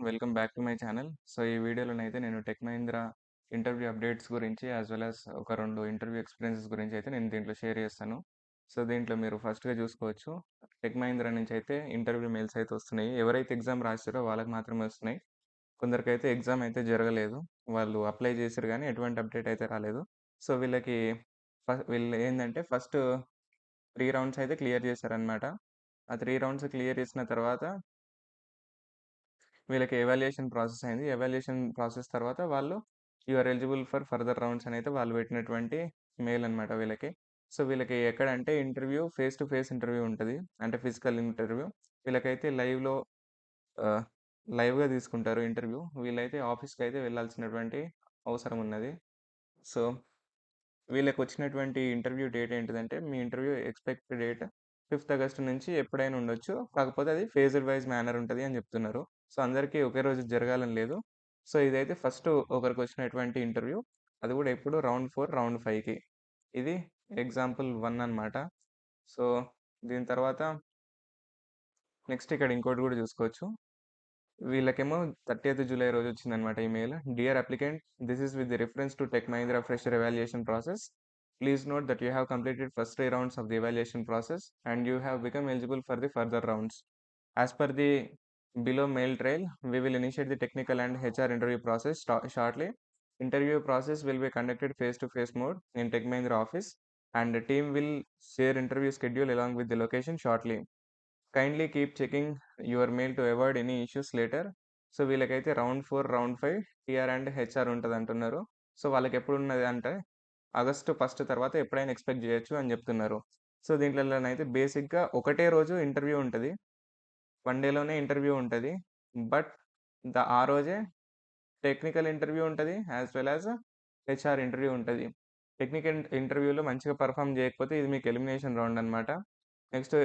Welcome back to my channel. So, ఈ వీడియోలోనైతే నేను tech Mahindra interview updates గురించి యాస్ వెల్ యాస్ ఒక 2 ఇంటర్వ్యూ ఎక్స్‌పీరియన్సెస్ గురించయితే నేను దీంట్లో షేర్ చేస్తాను. సో, దీంట్లో మీరు ఫస్ట్‌గా చూసుకోవచ్చు. టెక్ మహీంద్రా నుంచయితే ఇంటర్వ్యూ మెయిల్స్ అయితే వస్తున్నాయి. ఎవరైతే ఎగ్జామ్ రాసారో వాళ్ళకి మాత్రమే వస్తున్నాయి. కొందరికైతే ఎగ్జామ్ అయితే జరగలేదు. వాళ్ళు అప్లై చేసిర్రు గానీ ఎటువంటి అప్డేట్ అయితే రాలేదు. సో, వీళ్ళకి వీళ్ళు ఏందంటే ఫస్ట్ 3 రౌండ్స్ అయితే క్లియర్ చేశారనమాట. ఆ 3 రౌండ్స్ క్లియర్ చేసిన తర్వాత వీళ్ళకి ఎవాల్యుయేషన్ ప్రాసెస్ అయింది. ఎవాల్యుయేషన్ ప్రాసెస్ తర్వాత వాళ్ళు you are eligible for further rounds అని అయితే వాళ్ళు పెట్టినటువంటి మెయిల్ అనమాట వీళ్ళకి. సో, వీళ్ళకి ఎక్కడంటే interview face to face interview ఉంటది. అంటే ఫిజికల్ ఇంటర్వ్యూ. వీళ్ళకైతే ఆహ్, లైవ్‌గా తీసుకుంటారు ఇంటర్వ్యూ. వీళ్ళైతే ఆఫీస్‌కైతే వెళ్ళాల్సినటువంటి అవసరం ఉన్నది. సో, వీళ్ళకొచ్చినటువంటి ఇంటర్వ్యూ డేట్ ఏంటిదంటే, మీ ఇంటర్వ్యూ ఎక్స్‌పెక్టెడ్ డేట్ 5థ్ ఆగస్ట్ నుంచి ఎప్పుడైనా ఉండొచ్చు. కాకపోతే అది ఫేజ్డ్ వైస్ మేనర్ ఉంటది అని చెప్తున్నారు. సో, అందరికీ ఒకే రోజు జరగాలని లేదు. సో, ఇదైతే ఫస్ట్ ఒకరికొచ్చినటువంటి ఇంటర్వ్యూ. అది కూడా ఎప్పుడు రౌండ్ 4, రౌండ్ 5కి. ఇది ఎగ్జాంపుల్ 1 అన్నమాట. సో, దీని తర్వాత నెక్స్ట్ ఇక్కడ ఇంకోటి కూడా చూసుకోవచ్చు. వీళ్ళకేమో 30th జూలై రోజు వచ్చిందనమాట email. Dear applicant, this is with reference to tech Mahindra fresher evaluation process. Please note that you have completed first 3 rounds of the evaluation process and you have become eligible for the further rounds. As per the below mail trail, we will initiate the technical and HR interview process shortly. Interview process will be conducted face-to-face mode in Tech Mahindra office, and the team will share interview schedule along with the location shortly. Kindly keep checking your mail to avoid any issues later. So, వీళ్ళకైతే round 4, round 5 TR and HR ఉంటదంటున్నారు. So, వాళ్ళకెప్పుడున్నది అంటే August 1 తర్వాత ఎప్పుడైనా expect జేయొచ్చు అని జెప్తున్నారు. So, దీంట్లలోనైతే బేసిక్‌గా ఒకటే రోజు ఇంటర్వ్యూ ఉంటది. 1 డేలోనే ఇంటర్వ్యూ ఉంటది. బట్ ఆ రోజే టెక్నికల్ ఇంటర్వ్యూ ఉంటది. As well as HR interview ఉంటది. టెక్నికల్ ఇంటర్వ్యూలో మంచిగా పెర్ఫార్మ్ జేయకపోతే ఇది మీకు ఎలిమినేషన్ రౌండ్ అన్నమాట. నెక్స్ట్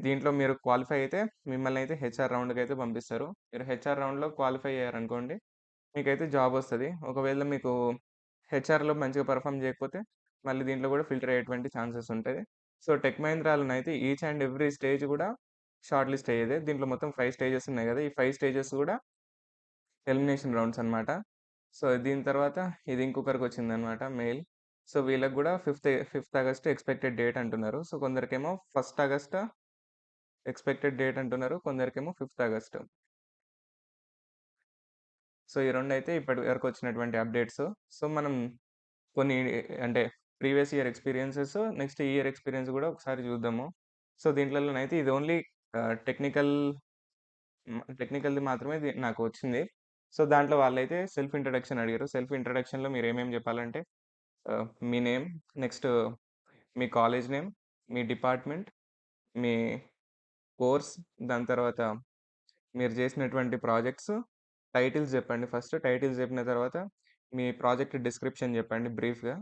దీంట్లో మీరు క్వాలిఫై అయితే మిమ్మల్నయితే హెచ్ఆర్ రౌండ్‌కయితే పంపిస్తారు. మీరు హెచ్ఆర్ రౌండ్‌లో క్వాలిఫై అయ్యారనుకోండి, మీకైతే జాబొస్తది. ఒకవేళ మీకు హెచ్ఆర్‌లో మంచిగా పెర్ఫార్మ్ చేయకపోతే, మళ్ళీ దీంట్లో కూడా ఫిల్టర్ అయ్యేటువంటి ఛాన్సెస్ ఉంటాయి. సో, టెక్ మహీంద్రాలోనైతే ఈచ్ అండ్ ఎవ్రీ స్టేజ్ కూడా షార్ట్ లిస్ట్ అయ్యేదే. దీంట్లో మొత్తం 5 స్టేజెస్ ఉన్నాయి కదా! ఈ 5 స్టేజెస్ కూడా ఎలిమినేషన్ రౌండ్స్ అన్నమాట. సో, దీని తర్వాత ఇది ఇంకొకరికొచ్చిందన్నమాట మెయిల్. సో, వీళ్ళకి కూడా 5థ్ ఆగస్ట్ ఎక్స్‌పెక్టెడ్ డేట్ అంటున్నారు. సో, కొందరికేమో 1st ఆగస్ట్ ఎక్స్‌పెక్టెడ్ డేట్ అంటున్నారు. కొందరికేమో 5థ్ ఆగస్ట్. సో, ఈ రెండైతే ఇప్పటి వరకు వచ్చినటువంటి అప్డేట్స్. సో, మనం కొన్ని అంటే ప్రీవియస్ ఇయర్ ఎక్స్‌పీరియన్సెస్, నెక్స్ట్ ఈ ఇయర్ ఎక్స్‌పీరియన్స్ గూడా ఒకసారి చూద్దాము. సో, దీంట్లలోనైతే ఇది ఓన్లీ టెక్నికల్‌ది మాత్రమే నాకు వచ్చింది. సో, దాంట్లో వాళ్ళైతే సెల్ఫ్ ఇంట్రడక్షన్ అడిగారు. సెల్ఫ్ ఇంట్రడక్షన్‌లో మీరేమేమి చెప్పాలంటే మీ నేమ్, నెక్స్ట్ మీ కాలేజ్ నేమ్, మీ డిపార్ట్‌మెంట్, మీ కోర్స్, దాని తర్వాత మీరు చేసినటువంటి ప్రాజెక్ట్స్, టైటిల్స్ చెప్పండి ఫస్ట్. టైటిల్స్ చెప్పిన తర్వాత మీ ప్రాజెక్ట్ డిస్క్రిప్షన్ చెప్పండి బ్రీఫ్‌గా.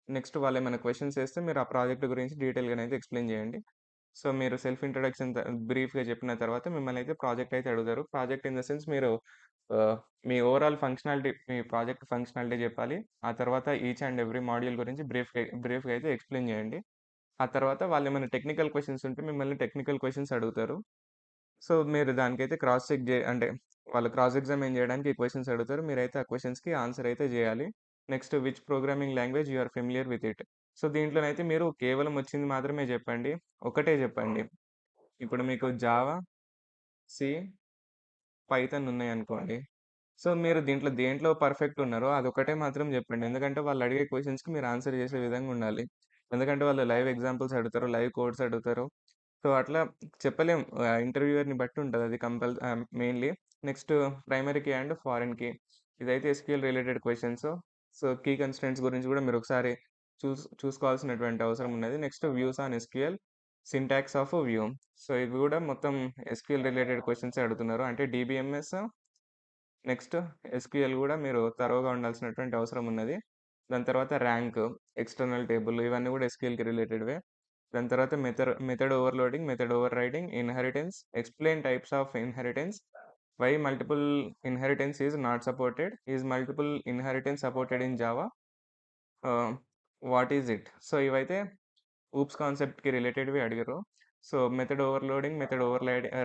నెక్స్ట్ వాళ్ళేమైనా క్వెషన్స్ ఏస్తే మీరు ఆ ప్రాజెక్ట్ గురించి డీటెయిల్‌గానైతే ఎక్స్‌ప్లెయిన్ చేయండి. సో, మీరు సెల్ఫ్ ఇంట్రడక్షన్ బ్రీఫ్‌గా చెప్పిన తర్వాత మిమ్మల్నైతే ప్రాజెక్ట్ అయితే అడుగుతారు. ప్రాజెక్ట్ ఇన్ ద సెన్స్ మీరు మీ ఓవరాల్ ఫంక్షనాలిటీ, మీ ప్రాజెక్ట్ ఫంక్షనాలిటీ చెప్పాలి. ఆ తర్వాత ఈచ్ అండ్ ఎవ్రీ మాడ్యూల్ గురించి బ్రీఫ్‌గా అయితే ఎక్స్‌ప్లెయిన్ చేయండి. ఆ తర్వాత వాళ్ళేమైనా టెక్నికల్ క్వెషన్స్ ఉంటే మిమ్మల్ని టెక్నికల్ క్వెషన్స్ అడుగుతారు. సో, మీరు దానికైతే క్రాస్ చెక్ అంటే వాళ్ళు క్రాస్ ఎగ్జామిన్ చేయడానికి ఈ క్వెషన్స్ అడుగుతారు. మీరైతే ఆ క్వెషన్స్‌కి ఆన్సర్ అయితే జేయాలి. Next which programming language you are familiar with it. So, దీంట్లోనైతే మీరు కేవలం వచ్చింది మాత్రమే జెప్పండి. ఒకటే జెప్పండి. ఇప్పుడు మీకు జావా, సి, పైథాన్ ఉన్నాయనుకోండి. సో, మీరు దేంట్లో పర్ఫెక్ట్ ఉన్నారో అదొక్కటే మాత్రం జెప్పండి. ఎందుకంటే వాళ్ళు అడిగే క్వెషన్స్‌కి మీరు ఆన్సర్ చేసే విధంగా ఉండాలి. ఎందుకంటే వాళ్ళు లైవ్ ఎగ్జాంపుల్స్ అడుగుతారు. లైవ్ కోడ్స్ అడుగుతారు. సో, అట్లా చెప్పలేం. ఇంటర్వ్యూయర్‌ని బట్టి ఉంటది అది మెయిన్‌లీ. నెక్స్ట్ ప్రైమరీకి అండ్ ఫారెన్‌కి. ఇదైతే SQL related questions. So, key constraints గురించి కూడా మీరొకసారి చూసుకోవాల్సినటువంటి అవసరం ఉన్నది. Next views on SQL, syntax of view. So, ఇవి కూడా మొత్తం ఎస్‌క్యూఎల్ రిలేటెడ్ క్వెషన్సే అడుగుతున్నారు. అంటే డీబీఎంఎస్, నెక్స్ట్ ఎస్‌క్యూఎల్ కూడా మీరు థరోగా ఉండాల్సినటువంటి అవసరం ఉన్నది. దాని తర్వాత ర్యాంక్, ఎక్స్‌టర్నల్ టేబుల్ ఇవన్నీ కూడా ఎస్‌క్యూఎల్‌కి రిలేటెడ్‌వే. దాని తర్వాత method overloading, method overriding, inheritance, explain types of inheritance, why multiple inheritance is not supported, is multiple inheritance supported in Java, ah, what is it? So, ఇవైతే ఊప్స్ కాన్సెప్ట్‌కి రిలేటెడ్‌వి అడిగారు. సో, మెథడ్ ఓవర్‌లోడింగ్, మెథడ్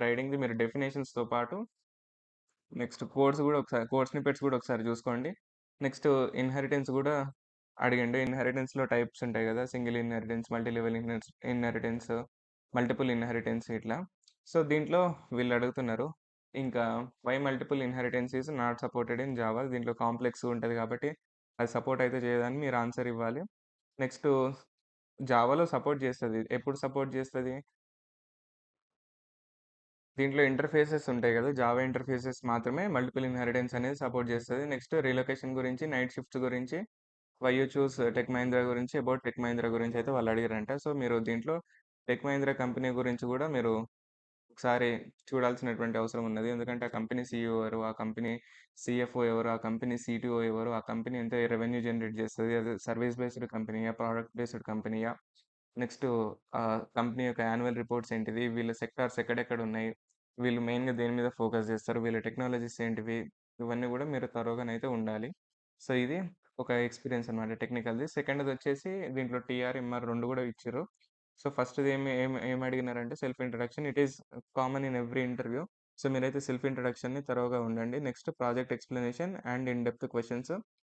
రైడింగ్‌ది మీరు డెఫినిషన్స్‌తో పాటు నెక్స్ట్ కోడ్ స్నిప్పెట్స్ గూడా ఒకసారి జూసుకోండి. నెక్స్ట్ ఇన్‌హెరిటెన్స్ గూడా అడిగిండు. ఇన్‌హెరిటెన్స్‌లో టైప్స్ ఉంటాయి గదా! Single inheritance, multi level inheritance, multiple inheritance ఇట్లా. సో, దీంట్లో వీళ్ళడుగుతున్నారు. ఇంకా why multiple inheritance is not supported in Java. దీంట్లో కాంప్లెక్స్ ఉంటది గాబట్టి, అది సపోర్ట్ అయితే చేయదని మీరు ఆన్సర్ ఇవ్వాలి. నెక్స్టు జావాలో సపోర్ట్ జేస్తది. ఎప్పుడు సపోర్ట్ జేస్తది? దీంట్లో ఇంటర్‌ఫేసెస్ ఉంటాయి గదా! జావా ఇంటర్‌ఫేసెస్ మాత్రమే మల్టిపుల్ ఇన్‌హెరిటెన్స్ అనేది సపోర్ట్ జేస్తది. నెక్స్ట్ రిలోకేషన్ గురించి, నైట్ షిఫ్ట్స్ గురించి, why you choose Tech Mahindra గురించి, అబౌట్ టెక్ మహీంద్రా గురించి అయితే వాళ్ళు అడిగారంట. సో, మీరు దీంట్లో టెక్ మహీంద్రా కంపెనీ గురించి గూడా మీరు ఒకసారి చూడాల్సినటువంటి అవసరం ఉన్నది. ఎందుకంటే ఆ కంపెనీ సీఈఓ ఎవరు? ఆ కంపెనీ సీఎఫ్ఓ ఎవరు? ఆ కంపెనీ సీటీఓ ఎవరు? ఆ కంపెనీ ఎంత రెవెన్యూ జనరేట్ చేస్తది? అది సర్వీస్ బేస్డ్ కంపెనీయా? ప్రొడక్ట్ బేస్డ్ కంపెనీయా? నెక్స్ట్ కంపెనీ యొక్క యాన్యువల్ రిపోర్ట్స్ ఏంటిది? వీళ్ళ సెక్టార్స్ ఎక్కడెక్కడ ఉన్నాయి? వీళ్ళు మెయిన్‌గా దేని మీద ఫోకస్ చేస్తారు? వీళ్ళ టెక్నాలజీస్ ఏంటివి? ఇవన్నీ కూడా మీరు థరోగానైతే ఉండాలి. సో, ఇది ఒక ఎక్స్‌పీరియన్స్ అన్నమాట టెక్నికల్‌ది. సెకండ్‌దొచ్చేసి దీంట్లో టీఆర్, ఎంఆర్ 2 కూడా ఇచ్చిర్రు. సో, ఫస్ట్‌ది ఏం అడిగినారంటే self introduction. It is common in every interview. So, మీరైతే సెల్ఫ్ ఇంట్రడక్షన్‌ని థరోగా ఉండండి. Next project explanation and in depth questions.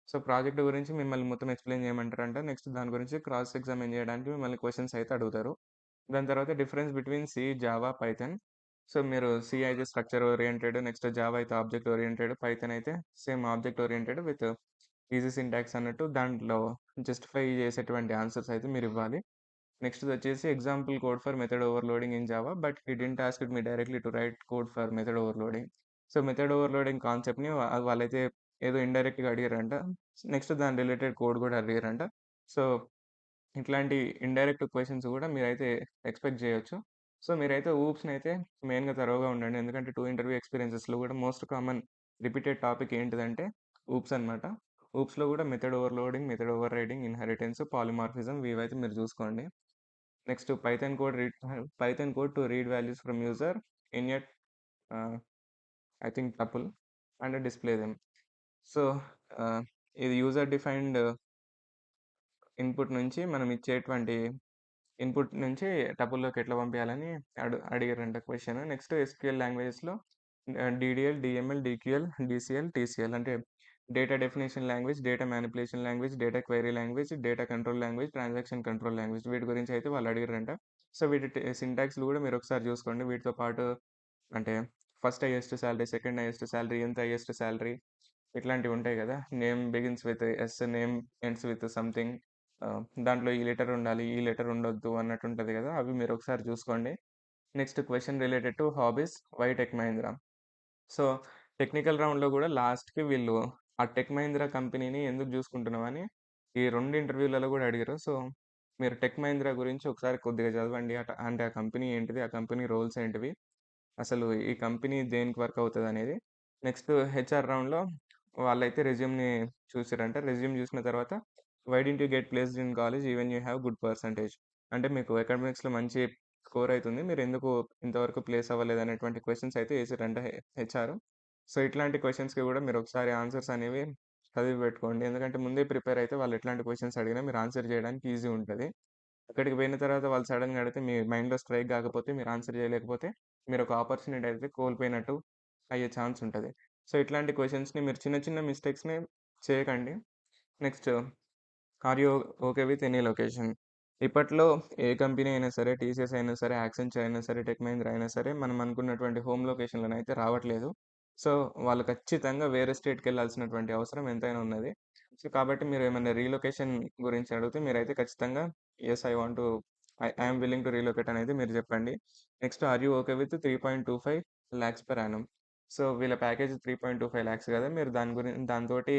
So, project గురించి మిమ్మల్ని మొత్తం ఎక్స్‌ప్లెయిన్ చేయమంటారంట. నెక్స్ట్ దాని గురించి క్రాస్ ఎగ్జామిన్ చేయడానికి మిమ్మల్ని క్వెషన్స్ అయితే అడుగుతారు. దాని తర్వాత difference between C, Java, Python. So, మీరు సి అయితే స్ట్రక్చర్ ఓరియెంటెడ్, నెక్స్ట్ జావా అయితే ఆబ్జెక్ట్ ఓరియెంటెడ్, పైథాన్ అయితే same object oriented with easy syntax అన్నట్టు దాంట్లో జస్టిఫై చేసేటువంటి ఆన్సర్స్ అయితే మీరివ్వాలి. నెక్స్ట్‌దొచ్చేసి example code for method overloading in Java, but he didn't asked me directly to write code for method overloading. So, method overloading కాన్సెప్ట్‌ని వాళ్ళైతే ఏదో ఇండైరెక్ట్‌గా అడిగారంట. నెక్స్ట్ దాని రిలేటెడ్ కోడ్ గూడా అడిగారంట. సో, ఇట్లాంటి ఇండైరెక్ట్ క్వెషన్స్ గూడా మీరైతే ఎక్స్‌పెక్ట్ జేయొచ్చు. సో, మీరైతే ఊప్స్‌నైతే మెయిన్‌గా థరోగా ఉండండి. ఎందుకంటే 2 ఇంటర్వ్యూ ఎక్స్‌పీరియన్సెస్‌లో గూడా మోస్ట్ కామన్ రిపీటెడ్ టాపిక్ ఏంటిదంటే ఊప్స్ అనమాట. ఊప్స్‌లో గూడా method overloading, method overriding, inheritance, polymorphism ఇవైతే మీరు జూసుకోండి. Next Python code to read values from user in a ah, I think tuple and display them. So, ah, ఇది user defined input నుంచి మనం ఇచ్చేటువంటి ఇన్‌పుట్ నుంచి టపుల్‌లోకి ఎట్లా పంపియాలని అడిగారంట క్వెషన్. నెక్స్ట్ ఎస్‌క్యూఎల్ లాంగ్వేజెస్‌లో DDL, DML, DQL, DCL, TCL అంటే data definition language, data manipulation language, data query language, data control language, transaction control language వీటి గురించి అయితే వాళ్ళు అడిగారంట. సో, వీటి సింటాక్స్‌లు కూడా మీరు ఒకసారి చూసుకోండి. వీటితో పాటు అంటే first highest salary, second highest salary, ఎంత హైయెస్ట్ సాలరీ ఇట్లాంటివి ఉంటాయి గదా! Name begins with S, name ends with something. దాంట్లో ఈ లెటర్ ఉండాలి, ఈ లెటర్ ఉండొద్దు అన్నట్టు ఉంటది గదా! అవి మీరు ఒకసారి చూసుకోండి. Next question related to hobbies, why Tech Mahindra? So, technical రౌండ్‌లో గూడా లాస్ట్‌కి వీళ్ళు ఆ టెక్ మహీంద్రా కంపెనీని ఎందుకు జూసుకుంటున్నావని ఈ 2 ఇంటర్వ్యూలలో గూడా అడిగారు. సో, మీరు టెక్ మహీంద్రా గురించి ఒకసారి కొద్దిగా చదవండి. అంటే ఆ కంపెనీ ఏంటిది? ఆ కంపెనీ రోల్స్ ఏంటివి? అసలు ఈ కంపెనీ దేనికి వర్క్ అవుతదనేది. నెక్స్ట్ హెచ్ఆర్ రౌండ్‌లో వాళ్ళైతే రెజ్యూమ్‌ని చూసిర్రంట. రెజ్యూమ్ చూసిన తర్వాత why didn't you get placed in college even you have good percentage? అంటే మీకు అకాడమిక్స్‌లో మంచి స్కోర్ అయితుంది. మీరెందుకు ఇంతవరకు ప్లేస్ అవ్వలేదనేటువంటి క్వెషన్స్ అయితే ఏసిర్రంట హెచ్ఆర్. సో, ఇట్లాంటి క్వెషన్స్‌కి గూడా మీరు ఒకసారి ఆన్సర్స్ అనేవి చదివి పెట్టుకోండి. ఎందుకంటే ముందే ప్రిపేర్ అయితే వాళ్ళు ఎట్లాంటి క్వెషన్స్ అడిగినా మీరు ఆన్సర్ చేయడానికి ఈజీ ఉంటది. అక్కడికి పోయిన తర్వాత వాళ్ళు సడెన్‌గా అడిగితే మీ మైండ్‌లో స్ట్రైక్ కాకపోతే మీరు ఆన్సర్ చేయలేకపోతే మీరొక ఆపర్చునిటీ అయితే కోల్పోయినట్టు అయ్యే ఛాన్స్ ఉంటది. సో, ఇట్లాంటి క్వెషన్స్‌ని మీరు చిన్న చిన్న మిస్టేక్స్‌ని చేయకండి. Next are you okay with any location? ఇప్పట్లో ఏ కంపెనీ అయినా సరే, టీసీఎస్ అయినా సరే, యాక్సెంచర్ అయినా సరే, టెక్ మహీంద్రా అయినా సరే, మనం అనుకున్నటువంటి హోమ్ లొకేషన్‌లోనైతే రావట్లేదు. సో, వాళ్ళు ఖచ్చితంగా వేరే స్టేట్‌కెళ్ళాల్సినటువంటి అవసరం ఎంతైనా ఉన్నది. సో, కాబట్టి మీరు ఏమన్నా రీలొకేషన్ గురించి అడిగితే మీరైతే ఖచ్చితంగా yes I want to I am willing to relocate అనేది మీరు చెప్పండి. Next are you okay with 3.25 lakhs per annum? So, వీళ్ళ ప్యాకేజ్ 3.25 లాక్స్ కదా! మీరు దానితోటి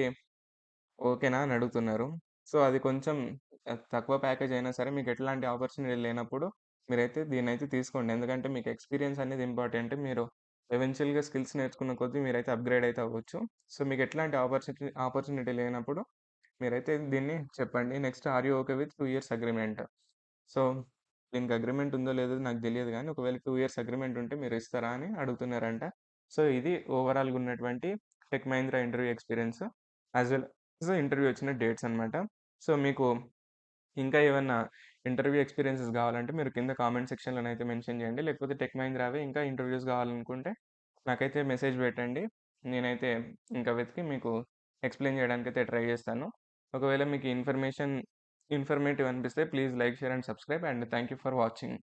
ఓకేనా అని అడుగుతున్నారు. సో, అది కొంచెం తక్కువ ప్యాకేజ్ అయినా సరే మీకు ఎట్లాంటి ఆపర్చునిటీ లేనప్పుడు మీరైతే దీన్నైతే తీసుకోండి. ఎందుకంటే మీకు ఎక్స్‌పీరియన్స్ అనేది ఇంపార్టెంట్. మీరు ఎవెన్చువల్‌గా స్కిల్స్ నేర్చుకున్న కొద్దీ మీరైతే అప్‌గ్రేడ్ అయితే అవ్వచ్చు. సో, మీకు ఎట్లాంటి ఆపర్చునిటీ లేనప్పుడు మీరైతే దీన్ని చెప్పండి. Next are you okay with 2 years agreement? So, దీనికి అగ్రీమెంట్ ఉందో లేదో నాకు తెలియదు గానీ, ఒకవేళ 2 ఇయర్స్ అగ్రీమెంట్ ఉంటే మీరు ఇస్తారా అని అడుగుతున్నారంట. సో, ఇది ఓవరాల్‌గా ఉన్నటువంటి Tech Mahindra interview experience as well as interview వచ్చిన డేట్స్ అన్నమాట. సో, మీకు ఇంకా ఏమన్నా ఇంటర్వ్యూ ఎక్స్‌పీరియన్సెస్ గావాలంటే మీరు కింద కామెంట్ సెక్షన్‌లోనైతే మెన్షన్ చేయండి. లేకపోతే టెక్ మహీంద్రావే ఇంకా ఇంటర్వ్యూస్ గావాలనుకుంటే నాకైతే మెసేజ్ పెట్టండి. నేనైతే ఇంకా వెతికి మీకు ఎక్స్‌ప్లెయిన్ చేయడానికైతే ట్రై చేస్తాను. ఒకవేళ మీకు ఇన్ఫర్మేటివ్ అనిపిస్తే please like, share and subscribe and thank you for watching.